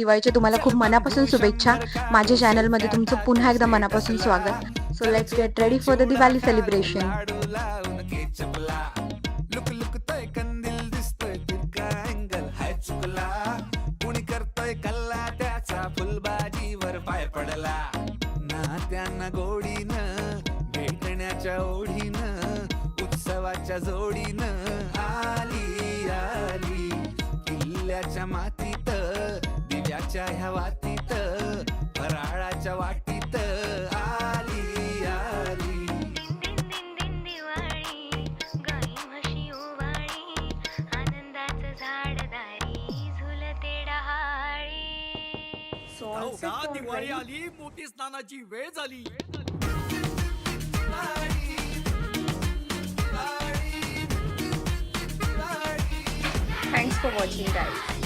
दिवाळीच्या तुम्हाला खूप मनापासून शुभेच्छा. माझ्या चॅनलमध्ये तुमचं पुन्हा एकदा मनापासून स्वागत. So let's get ready for the Diwali celebration. फुलबाजीवर पाय पडला ना त्यांना गोडीनं भेटण्याच्या ओढीनं उत्सवाच्या जोडीनं आली आली किल्ल्याच्या मातीत दिव्याच्या ह्या वातीत फराळाच्या वाटीत आली आली. दिवाळी गाई म्हशी ओवाळी आनंदाचं झाडदारी झुलते डहाळी. दिवाळी आली, मोठी स्नानाची वेळ झाली. Thanks for watching guys.